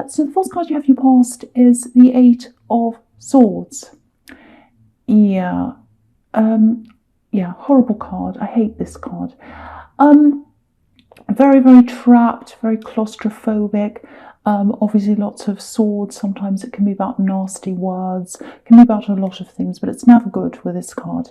So the first card you have in your past is the Eight of Swords. Yeah. Yeah, horrible card. I hate this card. Very, very trapped, very claustrophobic. Obviously lots of swords. Sometimes it can be about nasty words, it can be about a lot of things, but it's never good with this card.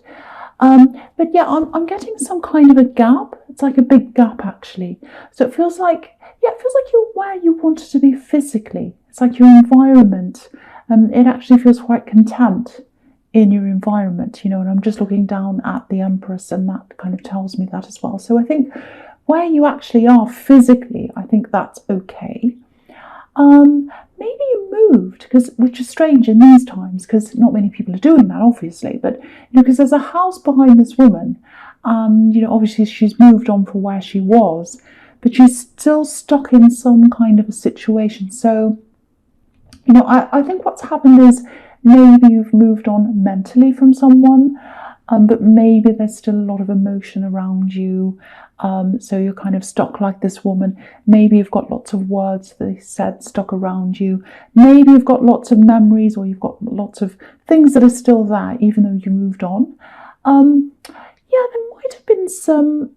But yeah, I'm getting some kind of a gap. It's like a big gap actually. So it feels like, yeah, it feels like you're where you wanted to be physically. It's like your environment. It actually feels quite content in your environment, and I'm just looking down at the Empress, and that kind of tells me that as well. So I think where you actually are physically, I think that's okay. Maybe you moved, which is strange in these times, because not many people are doing that, obviously. But because there's a house behind this woman, and obviously she's moved on from where she was, but she's still stuck in some kind of a situation. So, I think what's happened is maybe you've moved on mentally from someone, but maybe there's still a lot of emotion around you. So you're kind of stuck like this woman. Maybe you've got lots of words that they said stuck around you. Maybe you've got lots of memories, or you've got lots of things that are still there, even though you moved on. Yeah, there might have been some.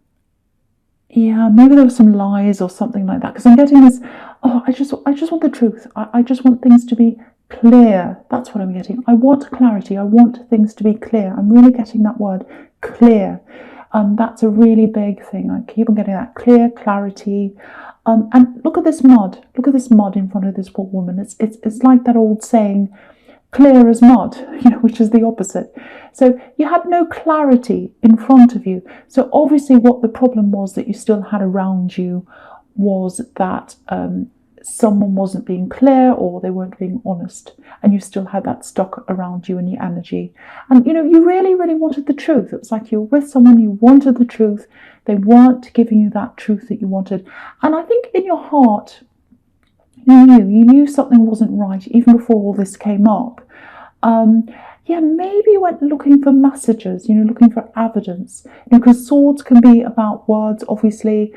Yeah, maybe there were some lies or something like that. Because I'm getting this. Oh, I just want the truth. I just want things to be clear. That's what I'm getting. I want clarity. I want things to be clear. I'm really getting that word, clear. That's a really big thing. I keep on getting that clear, clarity. And look at this mud. Look at this mud in front of this poor woman. It's like that old saying, clear as mud, which is the opposite. So you had no clarity in front of you. So obviously what the problem was that you still had around you was that someone wasn't being clear, or they weren't being honest, and you still had that stuck around you in your energy. And you really, really wanted the truth. It was like you were with someone, you wanted the truth. They weren't giving you that truth that you wanted. And I think in your heart, you knew something wasn't right even before all this came up. Yeah, maybe you went looking for messages, looking for evidence, because swords can be about words, obviously.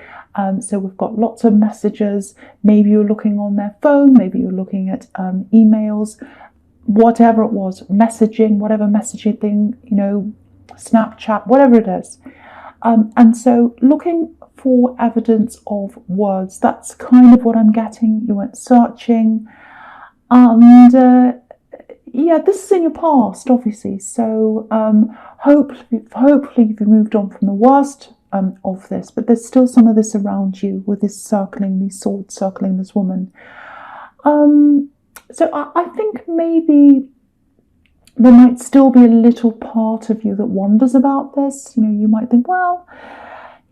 So we've got lots of messages. Maybe you're looking on their phone, maybe you're looking at emails, whatever it was, messaging, whatever messaging thing, Snapchat, whatever it is. And so looking for evidence of words, that's kind of what I'm getting. You went searching, and yeah, this is in your past, obviously. So hopefully you've moved on from the worst of this, but there's still some of this around you with this circling, these swords circling this woman. So I think maybe there might still be a little part of you that wonders about this. You might think, well,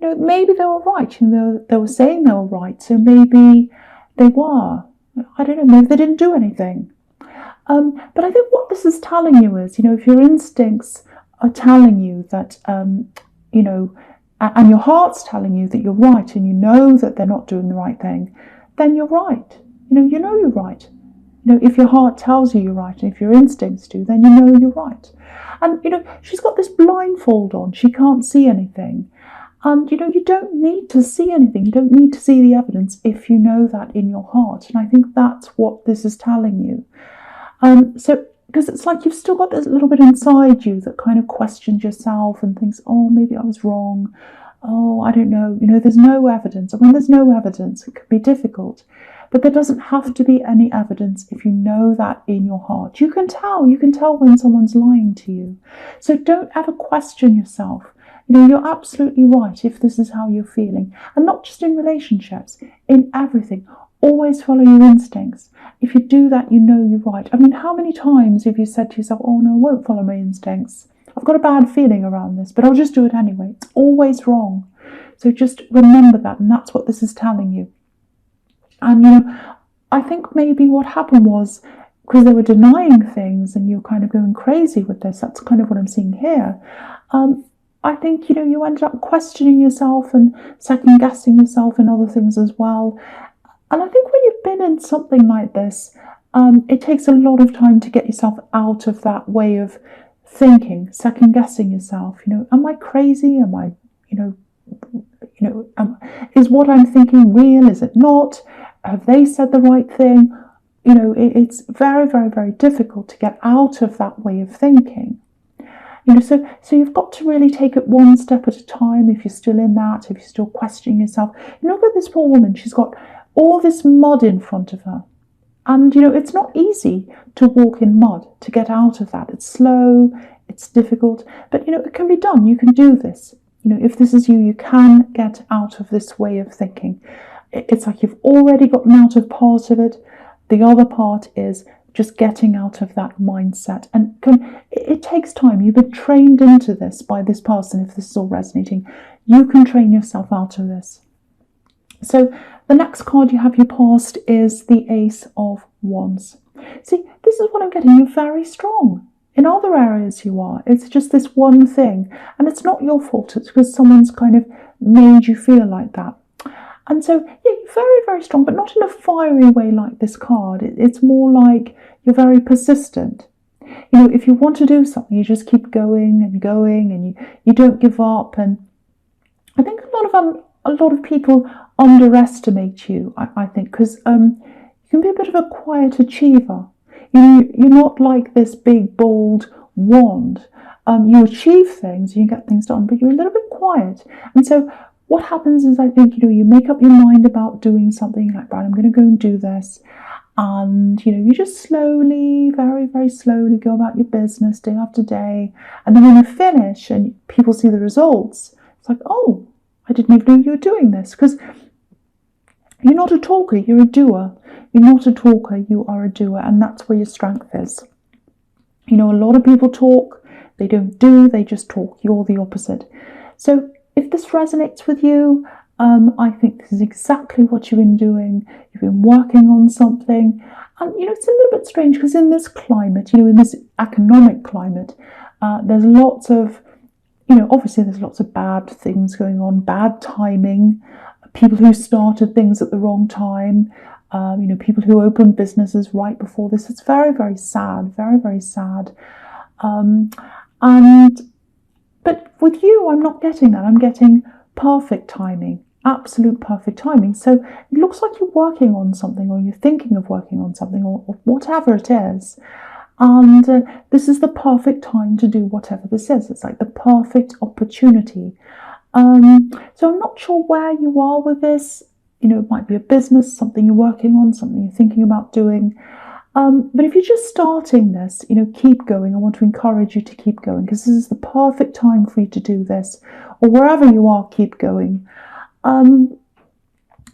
maybe they were right. They were saying they were right, so maybe they were. I don't know. Maybe they didn't do anything. But I think what this is telling you is, if your instincts are telling you that, and your heart's telling you that you're right, and you know that they're not doing the right thing, then you're right. You know you're right. If your heart tells you you're right, and if your instincts do, then you know you're right. And, she's got this blindfold on. She can't see anything. And, you don't need to see anything. You don't need to see the evidence if you know that in your heart. And I think that's what this is telling you. So, because it's like you've still got this little bit inside you that kind of questions yourself and thinks, oh, maybe I was wrong. Oh, I don't know. There's no evidence. And when there's no evidence, it can be difficult. But there doesn't have to be any evidence if you know that in your heart. You can tell when someone's lying to you. So don't ever question yourself. You're absolutely right if this is how you're feeling. And not just in relationships, in everything. Always follow your instincts. If you do that, you know you're right. I mean, how many times have you said to yourself, oh no, I won't follow my instincts. I've got a bad feeling around this, but I'll just do it anyway. It's always wrong. So just remember that, and that's what this is telling you. And, I think maybe what happened was, because they were denying things and you're kind of going crazy with this, that's kind of what I'm seeing here. I think, you ended up questioning yourself and second guessing yourself in other things as well. And I think when you've been in something like this, it takes a lot of time to get yourself out of that way of thinking, second guessing yourself. Am I crazy? Am I, is what I'm thinking real? Is it not? Have they said the right thing? it's very, very, very difficult to get out of that way of thinking. So you've got to really take it one step at a time. If you're still in that, if you're still questioning yourself, look at this poor woman. She's got all this mud in front of her. And, it's not easy to walk in mud, to get out of that. It's slow, it's difficult, but, it can be done. You can do this. If this is you, you can get out of this way of thinking. It's like you've already gotten out of part of it. The other part is just getting out of that mindset. And it takes time. You've been trained into this by this person. If this is all resonating, you can train yourself out of this. So the next card you have your past is the Ace of Wands. See, this is what I'm getting. You're very strong. In other areas you are. It's just this one thing. And it's not your fault. It's because someone's kind of made you feel like that. And so, yeah, you're very, very strong, but not in a fiery way like this card. It's more like you're very persistent. If you want to do something, you just keep going and going, and you don't give up. And I think a lot of people underestimate you, I think, because you can be a bit of a quiet achiever. You're not like this big, bold wand. You achieve things, you get things done, but you're a little bit quiet. And so what happens is, I think, you make up your mind about doing something, like, right, I'm going to go and do this. And, you just slowly, very, very slowly go about your business day after day. And then when you finish and people see the results, it's like, oh, I didn't even know you were doing this. Because you're not a talker, you're a doer. You're not a talker, you are a doer. And that's where your strength is. A lot of people talk, they don't do, they just talk. You're the opposite. So if this resonates with you, I think this is exactly what you've been doing. You've been working on something. And, it's a little bit strange because in this climate, in this economic climate, there's lots of, obviously there's lots of bad things going on, bad timing, people who started things at the wrong time, people who opened businesses right before this. It's very, very sad, very, very sad. But with you, I'm not getting that. I'm getting perfect timing, absolute perfect timing. So it looks like you're working on something, or you're thinking of working on something, or whatever it is. And this is the perfect time to do whatever this is. It's like the perfect opportunity. So I'm not sure where you are with this. It might be a business, something you're working on, something you're thinking about doing. But if you're just starting this, keep going. I want to encourage you to keep going, because this is the perfect time for you to do this. Or wherever you are, keep going.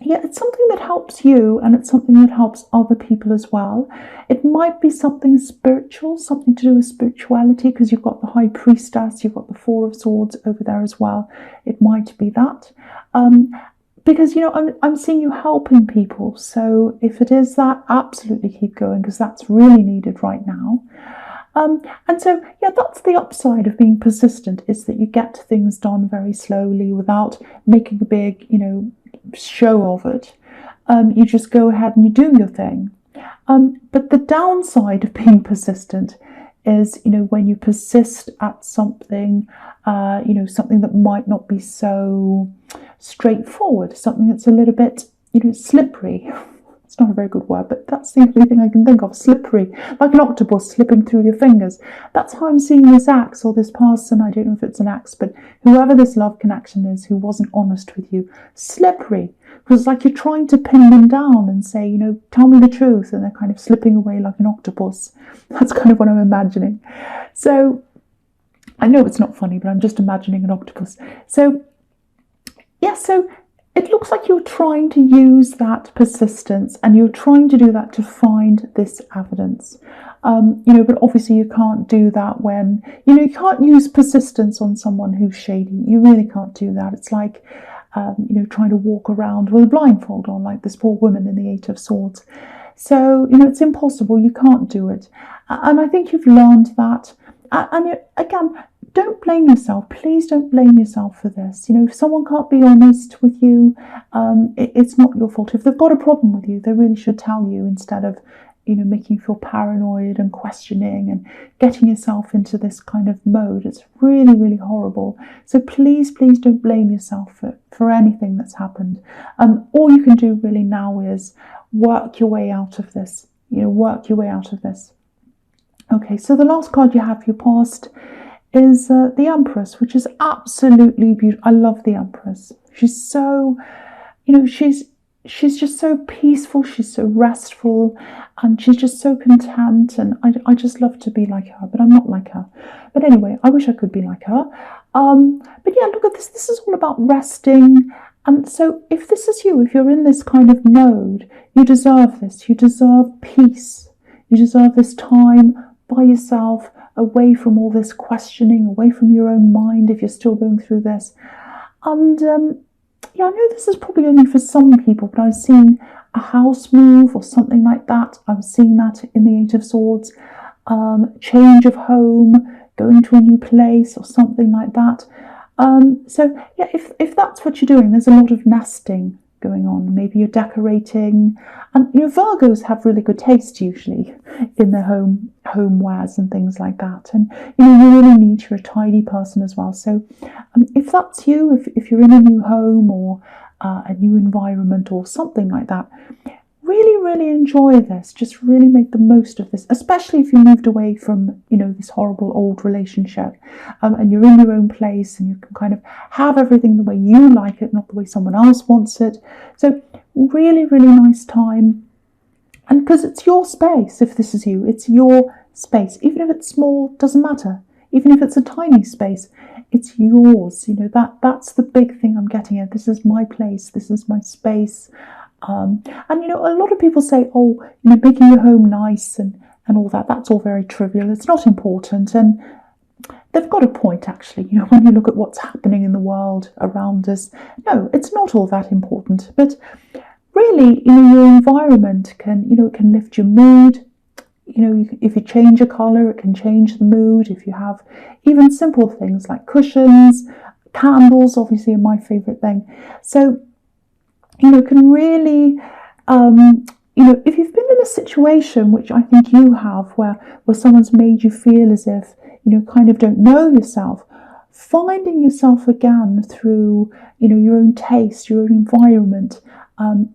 It's something that helps you, and it's something that helps other people as well. It might be something spiritual, something to do with spirituality, because you've got the High Priestess, you've got the Four of Swords over there as well. It might be that. Because, I'm seeing you helping people. So if it is that, absolutely keep going, because that's really needed right now. And so, that's the upside of being persistent, is that you get things done very slowly without making a big, show of it. You just go ahead and you do your thing. But the downside of being persistent is, when you persist at something, something that might not be so straightforward, something that's a little bit, slippery. It's not a very good word, but that's the only thing I can think of. Slippery, like an octopus slipping through your fingers. That's how I'm seeing this axe, or this person. I don't know if it's an axe, but whoever this love connection is who wasn't honest with you. Slippery, because it's like you're trying to pin them down and say, tell me the truth, and they're kind of slipping away like an octopus. That's kind of what I'm imagining. So I know it's not funny, but I'm just imagining an octopus. So it looks like you're trying to use that persistence, and you're trying to do that to find this evidence. But obviously you can't do that when, you can't use persistence on someone who's shady. You really can't do that. It's like, trying to walk around with a blindfold on, like this poor woman in the Eight of Swords. So, it's impossible. You can't do it. And I think you've learned that. And again, don't blame yourself. Please don't blame yourself for this. If someone can't be honest with you, it's not your fault. If they've got a problem with you, they really should tell you, instead of, making you feel paranoid and questioning and getting yourself into this kind of mode. It's really, really horrible. So please, please don't blame yourself for anything that's happened. All you can do really now is work your way out of this. work your way out of this. Okay, so the last card you have for your past is the Empress, which is absolutely beautiful. I love the Empress. She's so, she's just so peaceful. She's so restful, and she's just so content. And I just love to be like her, but I'm not like her. But anyway, I wish I could be like her. But yeah, look at this. This is all about resting. And so if this is you, if you're in this kind of mode, you deserve this. You deserve peace. You deserve this time by yourself, away from all this questioning, away from your own mind if you're still going through this. And yeah, I know this is probably only for some people, but I was seeing a house move or something like that. I was seeing that in the Eight of Swords. Change of home, going to a new place or something like that. So yeah, if that's what you're doing, there's a lot of nesting going on. Maybe you're decorating, and Virgos have really good taste usually in their homewares and things like that. And you really need, you're a tidy person as well. So if that's you, if you're in a new home or a new environment or something like that, really enjoy this. Just really make the most of this, especially if you moved away from this horrible old relationship, and you're in your own place and you can kind of have everything the way you like it, not the way someone else wants it. So really nice time. And because it's your space, if this is you, it's your space. Even if it's small, doesn't matter. Even if it's a tiny space, it's yours. That's the big thing I'm getting at. This is my place. This is my space. And a lot of people say, making your home nice and all that, that's all very trivial. It's not important. And they've got a point, actually. When you look at what's happening in the world around us, no, it's not all that important. But really, your environment can, it can lift your mood. If you change a colour, it can change the mood. If you have even simple things like cushions, candles, obviously, are my favourite thing. So can really, if you've been in a situation, which I think you have, where someone's made you feel as if, kind of don't know yourself, finding yourself again through, your own taste, your own environment,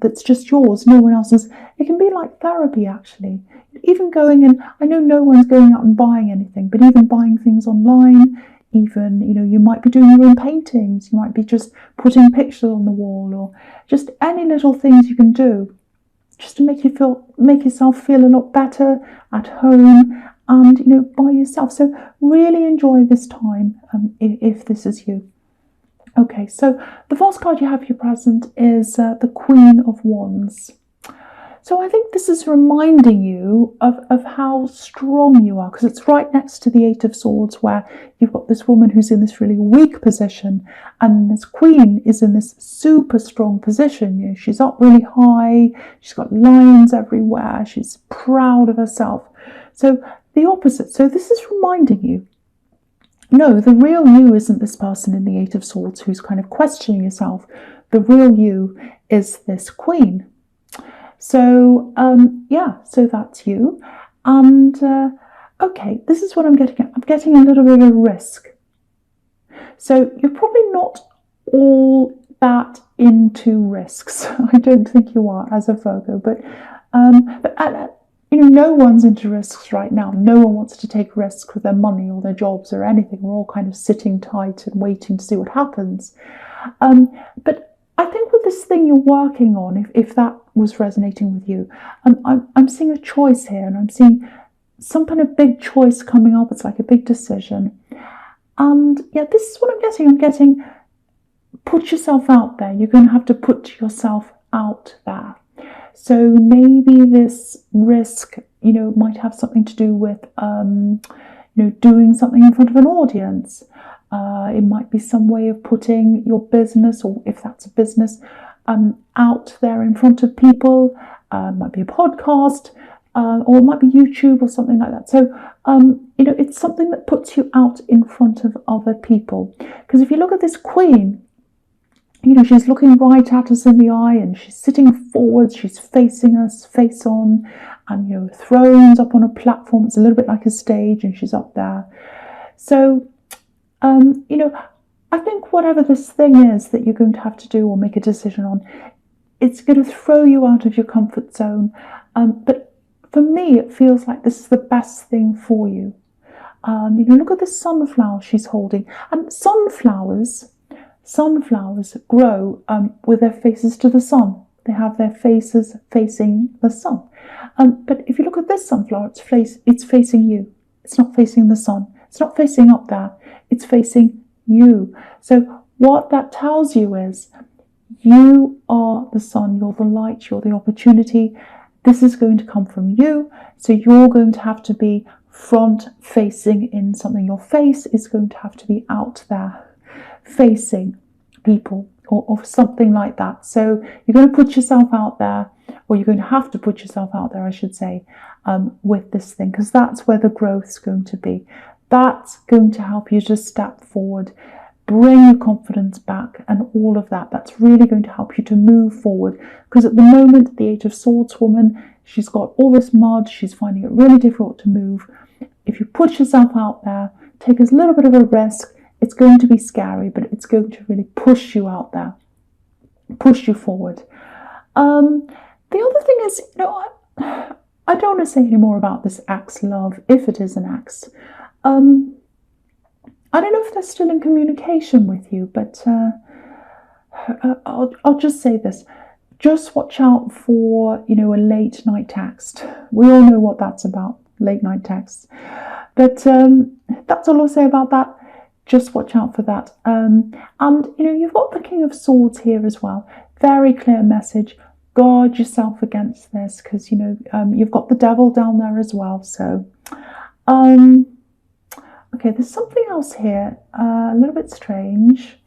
that's just yours, no one else's. It can be like therapy, actually. Even going, and I know no one's going out and buying anything, but even buying things online, even, you might be doing your own paintings, you might be just putting pictures on the wall, or just any little things you can do just to make yourself feel a lot better at home and, by yourself. So really enjoy this time, if this is you. Okay, so the first card you have for your present is the Queen of Wands. So I think this is reminding you of how strong you are, because it's right next to the Eight of Swords, where you've got this woman who's in this really weak position, and this queen is in this super strong position. She's up really high, she's got lions everywhere, she's proud of herself. So the opposite. So this is reminding you, no, the real you isn't this person in the Eight of Swords who's kind of questioning yourself. The real you is this queen. So, so that's you. And, okay, this is what I'm getting at. I'm getting a little bit of risk. So you're probably not all that into risks. I don't think you are as a Virgo, but no one's into risks right now. No one wants to take risks with their money or their jobs or anything. We're all kind of sitting tight and waiting to see what happens. But I think with this thing you're working on, if that was resonating with you, I'm seeing a choice here, and I'm seeing some kind of big choice coming up. It's like a big decision. And yeah, this is what I'm getting. I'm getting, put yourself out there. You're going to have to put yourself out there. So maybe this risk, might have something to do with, doing something in front of an audience. It might be some way of putting your business, or if that's a business, out there in front of people. It might be a podcast, or it might be YouTube or something like that. So, it's something that puts you out in front of other people. Because if you look at this queen, she's looking right at us in the eye, and she's sitting forwards, she's facing us, face on, and, thrones up on a platform. It's a little bit like a stage, and she's up there. So, I think whatever this thing is that you're going to have to do or make a decision on, it's going to throw you out of your comfort zone. But for me, it feels like this is the best thing for you. Look at the sunflower she's holding. And sunflowers grow with their faces to the sun. They have their faces facing the sun. But if you look at this sunflower, it's facing you. It's not facing the sun. It's not facing up there. It's facing you. So what that tells you is you are the sun, you're the light, you're the opportunity. This is going to come from you. So you're going to have to be front facing in something. Your face is going to have to be out there facing people or something like that. So you're going to put yourself out there, or you're going to have to put yourself out there, I should say, with this thing, because that's where the growth's going to be. That's going to help you to step forward, bring your confidence back, and all of that. That's really going to help you to move forward, because at the moment, the Eight of Swords woman, she's got all this mud, she's finding it really difficult to move. If you put yourself out there, take a little bit of a risk, it's going to be scary, but it's going to really push you out there, push you forward. The other thing is, I don't want to say any more about this axe love, if it is an axe. I don't know if they're still in communication with you, but I'll just say this. Just watch out for, a late night text. We all know what that's about, late night texts. But that's all I'll say about that. Just watch out for that. And, you've got the King of Swords here as well. Very clear message. Guard yourself against this, because, you've got the devil down there as well. So, okay, there's something else here, a little bit strange.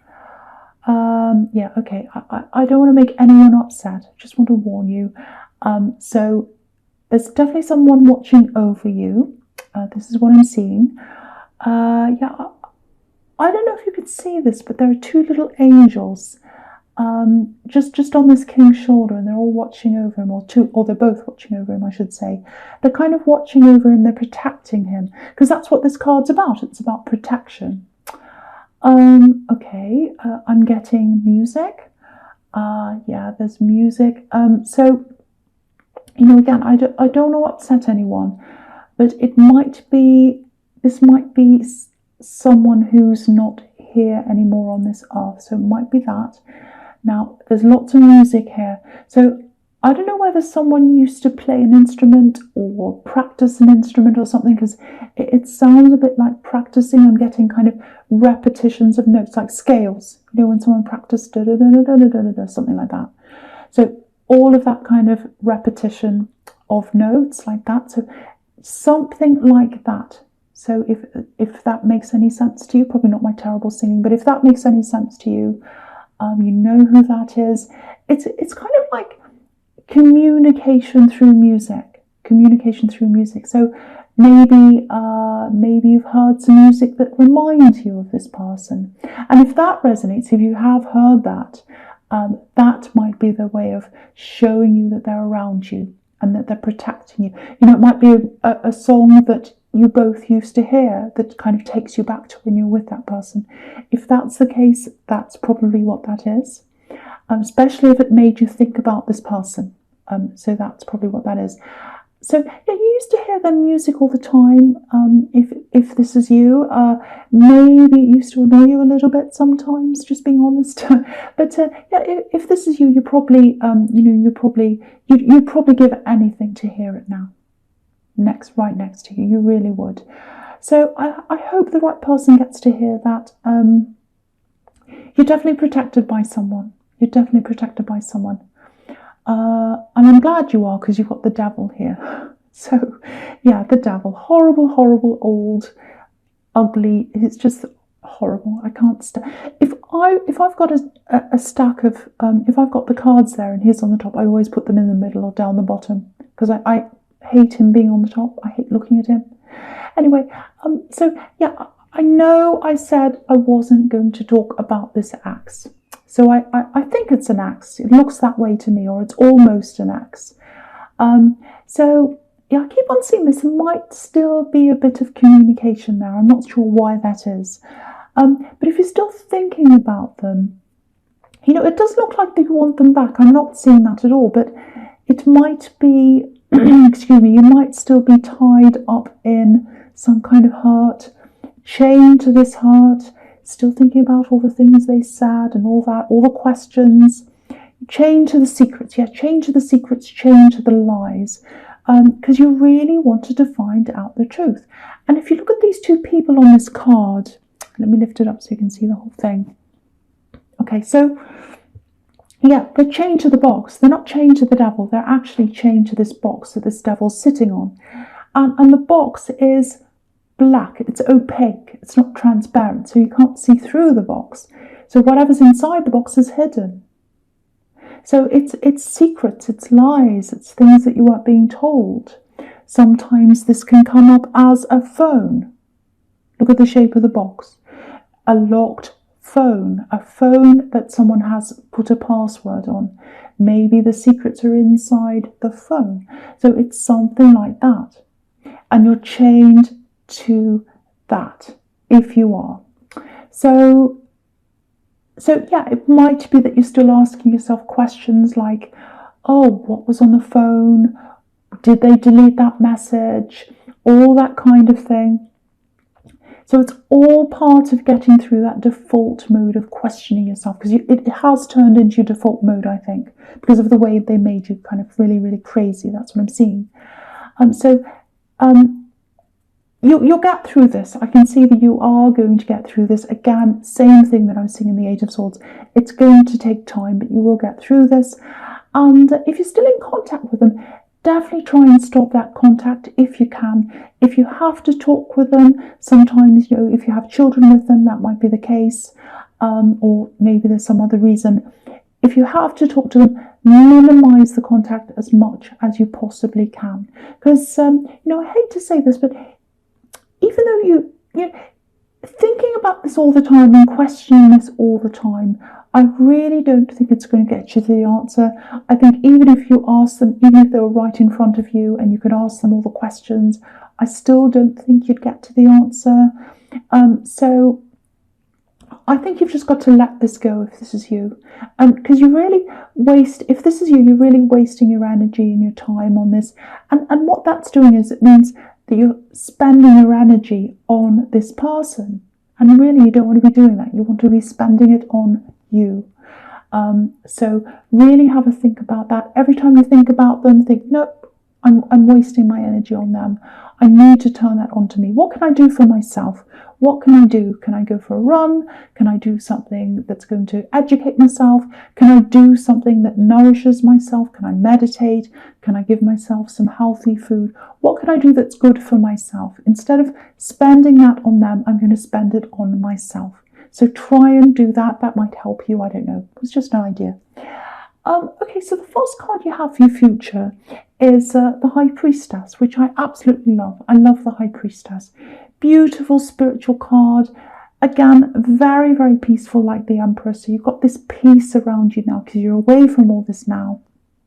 Okay, I don't want to make anyone upset. I just want to warn you. So there's definitely someone watching over you. This is what I'm seeing. I don't know if you could see this, but there are two little angels just on this king's shoulder, and they're all watching over him, or they're both watching over him, I should say. They're kind of watching over him, they're protecting him, because that's what this card's about. It's about protection. Okay, I'm getting music. Yeah, there's music. So, again, I don't want to upset anyone, but this might be someone who's not here anymore on this earth, so it might be that. Now, there's lots of music here, so I don't know whether someone used to play an instrument or practice an instrument or something, because it sounds a bit like practicing. I'm getting kind of repetitions of notes, like scales, when someone practiced something like that. So all of that kind of repetition of notes like that, so something like that. So if that makes any sense to you, probably not my terrible singing, but if that makes any sense to you, you know who that is. It's kind of like communication through music. So maybe you've heard some music that reminds you of this person, and if that resonates, if you have heard that, that might be their way of showing you that they're around you and that they're protecting you. It might be a song that you both used to hear that kind of takes you back to when you're with that person. If that's the case, that's probably what that is, especially if it made you think about this person. So that's probably what that is. So yeah, you used to hear their music all the time. If this is you, maybe it used to annoy you a little bit sometimes, just being honest. But yeah, if this is you, you probably you'd probably give anything to hear it now. Right next to you, you really would. So I hope the right person gets to hear that. You're definitely protected by someone. And I'm glad you are, because you've got the devil here. So yeah, the devil, horrible, old, ugly. It's just horrible. I can't stand. If I've got a stack of if I've got the cards there and he's on the top, I always put them in the middle or down the bottom, because I hate him being on the top. I hate looking at him. Anyway, so yeah, I know I said I wasn't going to talk about this axe. So I think it's an axe. It looks that way to me, or it's almost an axe. So yeah, I keep on seeing this. There might still be a bit of communication there. I'm not sure why that is. But if you're still thinking about them, it does look like they want them back. I'm not seeing that at all, but it might be excuse me, you might still be tied up in some kind of hurt, chained to this hurt, still thinking about all the things they said and all that, all the questions, chained to the secrets, chained to the secrets, chained to the lies, because you really wanted to find out the truth. And if you look at these two people on this card, let me lift it up so you can see the whole thing. Okay, so yeah, they're chained to the box. They're not chained to the devil. They're actually chained to this box that this devil's sitting on. And the box is black. It's opaque. It's not transparent, so you can't see through the box. So whatever's inside the box is hidden. So it's secrets, it's lies, it's things that you aren't being told. Sometimes this can come up as a phone. Look at the shape of the box. A locked phone, a phone that someone has put a password on. Maybe the secrets are inside the phone. So it's something like that. And you're chained to that, if you are. So yeah, it might be that you're still asking yourself questions like, oh, what was on the phone? Did they delete that message? All that kind of thing. So it's all part of getting through that default mode of questioning yourself, because it has turned into your default mode, I think, because of the way they made you kind of really, really crazy. That's what I'm seeing. You'll get through this. I can see that you are going to get through this. Again, same thing that I was seeing in the Eight of Swords. It's going to take time, but you will get through this. And if you're still in contact with them, definitely try and stop that contact if you can. If you have to talk with them, sometimes, if you have children with them, that might be the case. Or maybe there's some other reason. If you have to talk to them, minimize the contact as much as you possibly can. Because, I hate to say this, but even though you thinking about this all the time and questioning this all the time, I really don't think it's going to get you to the answer. I think even if you ask them, even if they were right in front of you and you could ask them all the questions, I still don't think you'd get to the answer. So I think you've just got to let this go if this is you. Because if this is you, you're really wasting your energy and your time on this. And what that's doing is it means that you're spending your energy on this person. And really, you don't want to be doing that. You want to be spending it on you. So really have a think about that. Every time you think about them, think, nope, I'm wasting my energy on them. I need to turn that onto me. What can I do for myself? What can I do? Can I go for a run? Can I do something that's going to educate myself? Can I do something that nourishes myself? Can I meditate? Can I give myself some healthy food? What can I do that's good for myself? Instead of spending that on them, I'm going to spend it on myself. So try and do that. That might help you. I don't know. It's just an idea. Okay, so the first card you have for your future is the High Priestess, which I absolutely love. I love the High Priestess. Beautiful spiritual card. Again, very, very peaceful like the Emperor. So you've got this peace around you now because you're away from all this now.